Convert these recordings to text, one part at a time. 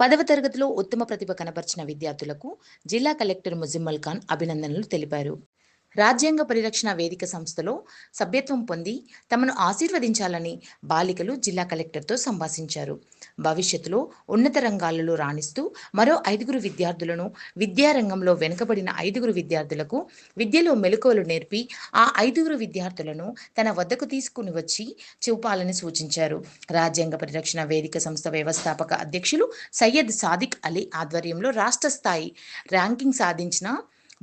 10వ తరగతిలో ఉత్తమ ప్రతిభ కనబర్చిన విద్యార్థులకు జిల్లా కలెక్టర్ ముజిమ్మల్ ఖాన్ అభినందనలు తెలిపారు. రాజ్యాంగ పరిరక్షణ వేదిక సంస్థలో సభ్యత్వం పొంది తమను ఆశీర్వదించాలని బాలికలు జిల్లా కలెక్టర్తో సంభాషించారు. భవిష్యత్తులో ఉన్నత రంగాలలో రాణిస్తూ మరో 5 విద్యార్థులను, విద్యారంగంలో వెనుకబడిన 5 విద్యార్థులకు విద్యలో మెలకువలు నేర్పి ఆ 5 విద్యార్థులను తన వద్దకు తీసుకుని వచ్చి చూపాలని సూచించారు. రాజ్యాంగ పరిరక్షణ వేదిక సంస్థ వ్యవస్థాపక అధ్యక్షులు సయ్యద్ సాదిక్ అలీ ఆధ్వర్యంలో రాష్ట్ర స్థాయి ర్యాంకింగ్ సాధించిన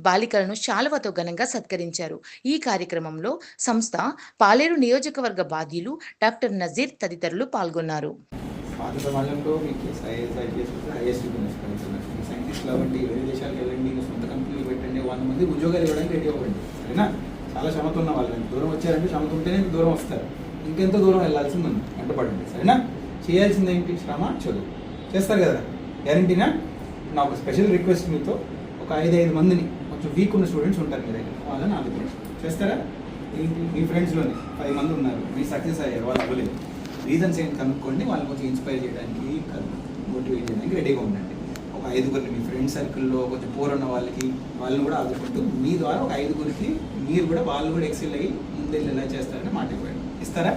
బాలికలను శాలువతో ఘనంగా సత్కరించారు. ఈ కార్యక్రమంలో సంస్థ పాలేరు నియోజకవర్గ బాధ్యులు డాక్టర్ నజీర్ తదితరులు పాల్గొన్నారు. పాత సమాజంలో మీకు సైంటిస్టులు అవ్వండి, వేరే దేశాలకు వెళ్ళండి, సొంత కంపెనీలు పెట్టండి, 100 మంది ఉద్యోగాలు ఇవ్వడానికి రెడీ అవ్వండి, సరేనా? చాలా శ్రమతో ఉన్న వాళ్ళని దూరం వచ్చారంటే శ్రమతో ఉంటేనే దూరం వస్తారు. ఇంకెంతో దూరం వెళ్ళాల్సింది ఉంది, వెంటపడండి, సరేనా? చేయాల్సింది ఏంటి? శ్రమ, చదువు. చేస్తారు కదా, గ్యారంటీనా? నా ఒక స్పెషల్ రిక్వెస్ట్, మీతో ఒక 5 మందిని, కొంచెం వీక్ ఉన్న స్టూడెంట్స్ ఉంటారు మీ దగ్గర, వాళ్ళని ఆలోచన చేస్తారా? ఏంటి, మీ ఫ్రెండ్స్లోని 10 మంది ఉన్నారు, మీరు సక్సెస్ అయ్యారు, వాళ్ళు అవ్వలేదు, రీజన్స్ ఏంటి కనుక్కోండి. వాళ్ళని కొంచెం ఇన్స్పైర్ చేయడానికి, మోటివేట్ చేయడానికి రెడీగా ఉండండి. ఒక 5 మీ ఫ్రెండ్ సర్కిల్లో కొంచెం పూర్ ఉన్న వాళ్ళని కూడా ఆదుకుంటూ మీ ద్వారా ఒక 5 మీరు కూడా వాళ్ళు కూడా ఎక్సెల్ అయ్యి ముందెళ్ళి ఎలా చేస్తారని మాట ఇవ్వండి. ఇస్తారా?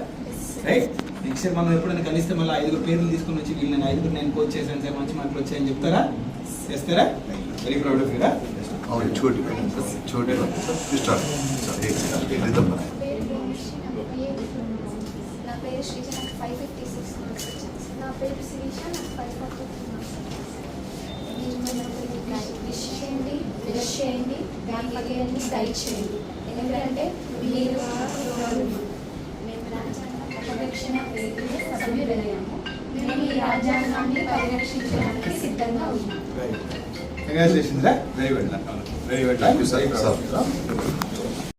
రైట్. నెక్స్ట్ ఇయర్ మనం ఎప్పుడైనా కలిస్తే మళ్ళీ 5 పేర్లు తీసుకుని వచ్చి వీళ్ళని 5 నేను కోచ్ చేశాను సార్, మంచి మార్కులు వచ్చాయని చెప్తారా? చేస్తారా? వెరీ ప్రౌడ్ ఆఫ్ యూరా. छोटे स्टार्ट एकदम నా పేరు శ్రీజ, నాకు 556 మార్క్స్ వచ్చాయి. నా పేరు శిరీష, నాకు 543 మార్క్స్ వచ్చాయి. విష్ చేయండి, విష్ చేయండి, దాని పక్కన గైడ్ చేయండి. ఎందుకంటే మీరు మేము రాజ్యాంగ పరిరక్షణ వేదిక సభ్యులయ్యాము. మేము ఈ రాజ్యాంగాన్ని పరిరక్షించడానికి సిద్ధంగా ఉన్నాము. Congratulations, very well. Thank you, sir.